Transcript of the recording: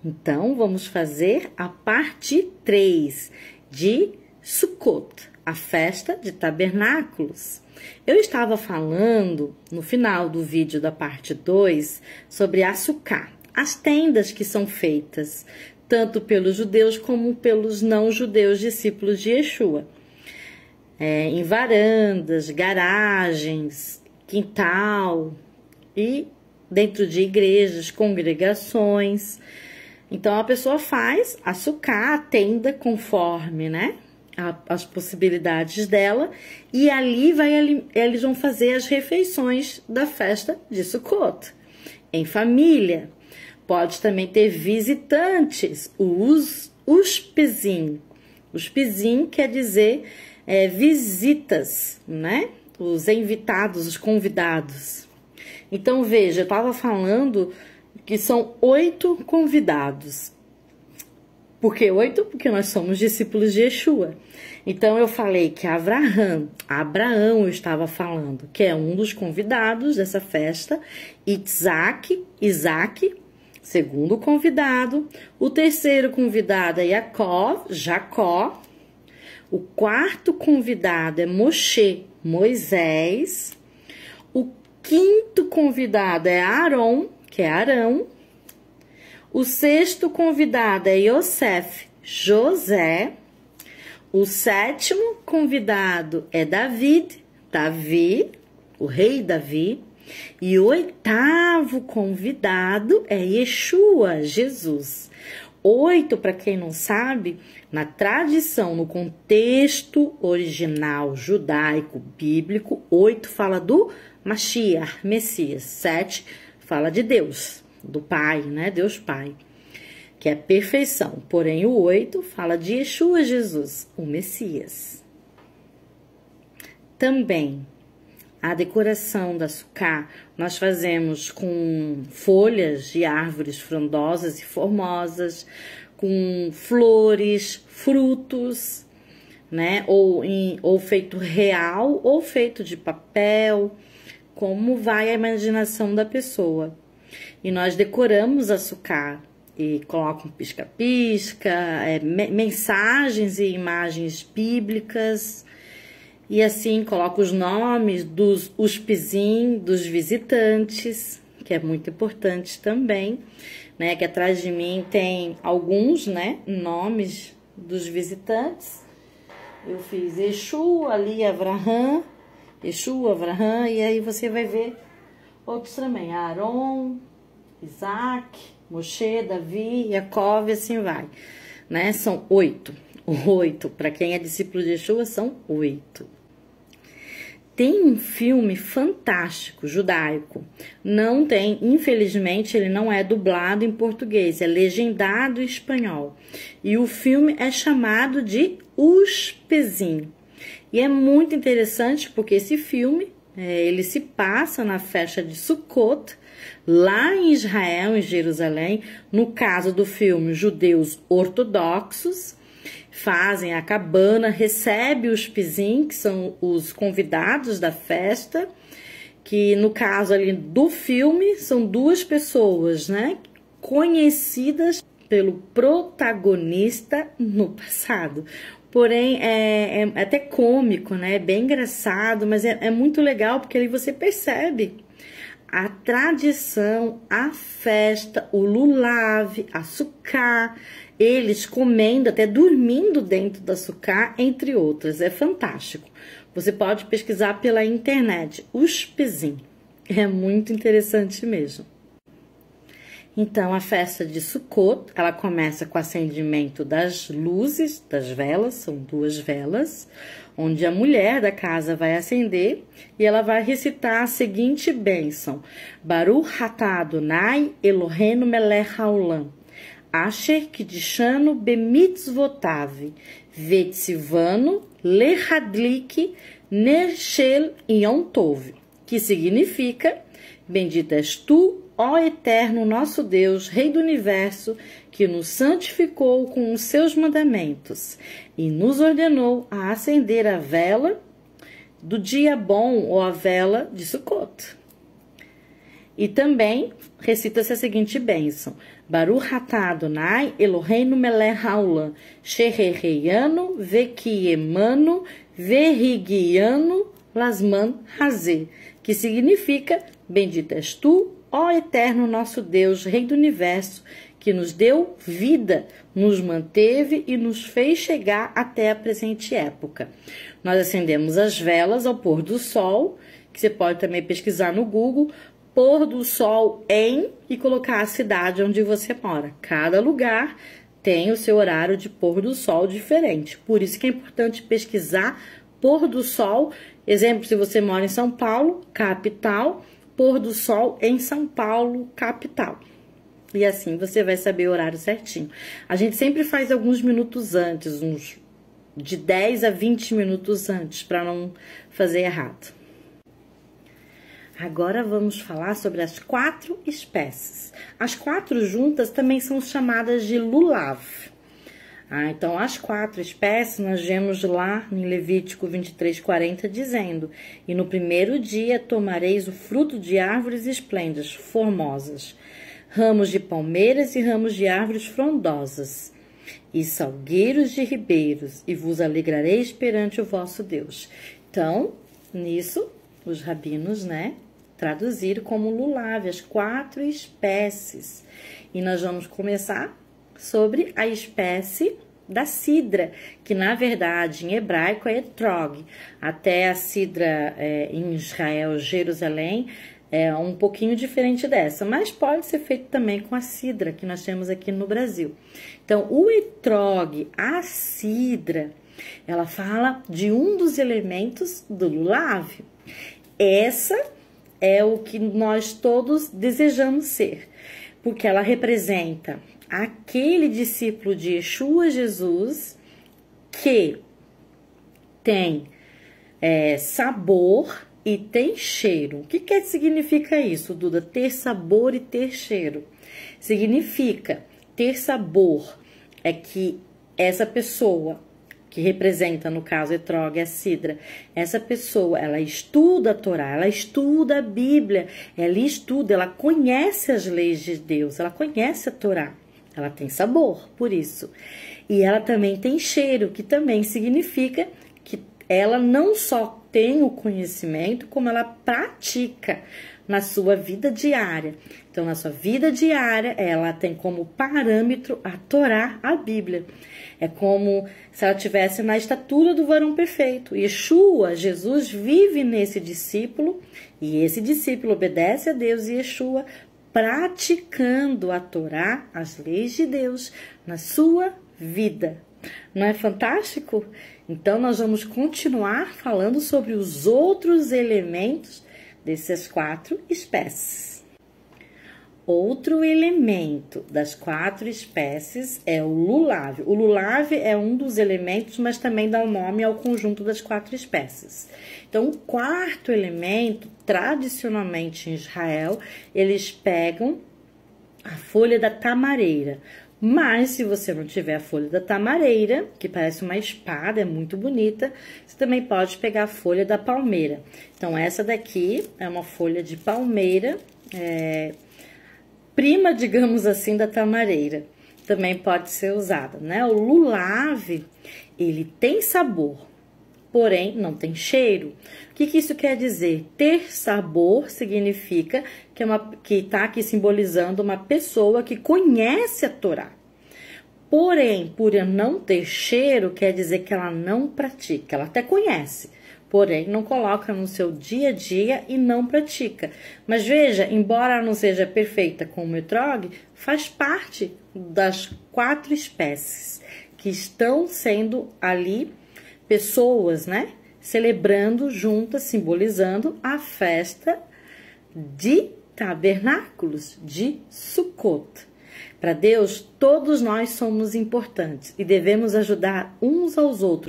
Então, vamos fazer a parte 3 de Sukkot, a festa de tabernáculos. Eu estava falando no final do vídeo da parte 2 sobre a Sukkah, as tendas que são feitas tanto pelos judeus como pelos não-judeus discípulos de Yeshua. Em varandas, garagens, quintal e dentro de igrejas, congregações. Então, a pessoa faz a Sukkah, a tenda, conforme, né, as possibilidades dela, e ali eles vão fazer as refeições da festa de Sukkot, em família. Pode também ter visitantes, os uspezim. Uspezim quer dizer visitas, né? Os invitados, os convidados. Então, veja, eu estava falando que são 8 convidados. Por que 8? Porque nós somos discípulos de Yeshua. Então, eu falei que Abraão eu estava falando, que é um dos convidados dessa festa. Isaac, segundo convidado. O terceiro convidado é Jacó. O quarto convidado é Moshe, Moisés. O quinto convidado é Aaron, que é Arão. O sexto convidado é Yosef, José. O sétimo convidado é Davi, o rei Davi. E o oitavo convidado é Yeshua, Jesus. 8, para quem não sabe, na tradição, no contexto original judaico, bíblico, 8 fala do Mashiach, Messias. 7 fala de Deus, do Pai, né? Deus Pai, que é perfeição. Porém, o 8 fala de Yeshua, Jesus, o Messias. Também, a decoração da Sukkah nós fazemos com folhas de árvores frondosas e formosas, com flores, frutos, né? Ou feito real ou feito de papel, como vai a imaginação da pessoa. E nós decoramos a Sukkah e colocam pisca-pisca, mensagens e imagens bíblicas. E assim, coloco os nomes dos uspezim, dos visitantes, que é muito importante também, né? Que atrás de mim tem alguns, né, nomes dos visitantes. Eu fiz Yeshua, ali, Avraham, e aí você vai ver outros também. Aaron, Isaac, Moshe, Davi, Jacó, e assim vai, né? São 8. 8, para quem é discípulo de Yeshua, são 8. Tem um filme fantástico, judaico. Não tem, infelizmente, ele não é dublado em português, é legendado em espanhol. E o filme é chamado de Uspezim. E é muito interessante porque esse filme, ele se passa na festa de Sukkot, lá em Israel, em Jerusalém. No caso do filme, judeus ortodoxos fazem a cabana, recebe os pizim, que são os convidados da festa, que no caso ali do filme são 2 pessoas, né, conhecidas pelo protagonista no passado. Porém, é até cômico, né, é bem engraçado, mas é muito legal porque ali você percebe a tradição, a festa, o lulav, a Sukkah, eles comendo, até dormindo dentro da Sukkah, entre outras. É fantástico. Você pode pesquisar pela internet, uspezim. É muito interessante mesmo. Então, a festa de Sukkot, ela começa com o acendimento das luzes, das velas, são 2 velas, onde a mulher da casa vai acender e ela vai recitar a seguinte bênção: Baruch atah Adonai Eloheinu melech haolam, asher kidshanu bemitzvotav, vetzivanu lehadlik neshel yom tov, que significa: bendita és tu, ó Eterno nosso Deus, Rei do Universo, que nos santificou com os seus mandamentos e nos ordenou a acender a vela do dia bom ou a vela de Sukkot. E também recita-se a seguinte bênção: Baruch atah Adonai Eloheinu melech haolam, shehereianu vekiemanu verrigianu lasman hazeh, que significa: bendito és tu, ó eterno nosso Deus, Rei do Universo, que nos deu vida, nos manteve e nos fez chegar até a presente época. Nós acendemos as velas ao pôr do sol, que você pode também pesquisar no Google, pôr do sol em, e colocar a cidade onde você mora. Cada lugar tem o seu horário de pôr do sol diferente. Por isso que é importante pesquisar pôr do sol. Exemplo, se você mora em São Paulo, capital, pôr do sol em São Paulo, capital. E assim você vai saber o horário certinho. A gente sempre faz alguns minutos antes, uns de 10 a 20 minutos antes, para não fazer errado. Agora vamos falar sobre as 4 espécies. As 4 juntas também são chamadas de lulav. Então, as 4 espécies nós vemos lá em Levítico 23:40 dizendo: e no primeiro dia tomareis o fruto de árvores esplêndidas, formosas, ramos de palmeiras e ramos de árvores frondosas, e salgueiros de ribeiros, e vos alegrareis perante o vosso Deus. Então, nisso, os rabinos, traduziram como lulav, as 4 espécies. E nós vamos começar sobre a espécie da cidra, que na verdade em hebraico é etrog. Até a cidra em Israel, Jerusalém, é um pouquinho diferente dessa, mas pode ser feito também com a cidra que nós temos aqui no Brasil. Então, o etrog, a cidra, ela fala de um dos elementos do lulav. Essa é o que nós todos desejamos ser, porque ela representa aquele discípulo de Yeshua Jesus que tem sabor e tem cheiro. O que significa isso, Duda? Ter sabor e ter cheiro. Significa ter sabor é que essa pessoa que representa, no caso, etrog, a cidra, essa pessoa, ela estuda a Torá, ela estuda a Bíblia, ela estuda, ela conhece as leis de Deus, ela conhece a Torá, ela tem sabor, por isso. E ela também tem cheiro, que também significa que ela não só tem o conhecimento, como ela pratica na sua vida diária. Então, na sua vida diária, ela tem como parâmetro a Torá, a Bíblia. É como se ela estivesse na estatura do varão perfeito. Yeshua, Jesus, vive nesse discípulo, e esse discípulo obedece a Deus e Yeshua, praticando a Torá, as leis de Deus, na sua vida. Não é fantástico? Então, nós vamos continuar falando sobre os outros elementos dessas 4 espécies. Outro elemento das 4 espécies é o lulav. O lulav é um dos elementos, mas também dá o nome ao conjunto das 4 espécies. Então, o 4º elemento, tradicionalmente em Israel, eles pegam a folha da tamareira. Mas, se você não tiver a folha da tamareira, que parece uma espada, é muito bonita, você também pode pegar a folha da palmeira. Então, essa daqui é uma folha de palmeira, prima, digamos assim, da tamareira. Também pode ser usada, O lulav, ele tem sabor, porém não tem cheiro. O que isso quer dizer? Ter sabor significa que está aqui simbolizando uma pessoa que conhece a Torá. Porém, por não ter cheiro, quer dizer que ela não pratica. Ela até conhece, porém não coloca no seu dia a dia e não pratica. Mas veja, embora ela não seja perfeita como o etrog, faz parte das 4 espécies que estão sendo ali pessoas, celebrando juntas, simbolizando a festa de tabernáculos, de Sukkot. Para Deus, todos nós somos importantes e devemos ajudar uns aos outros.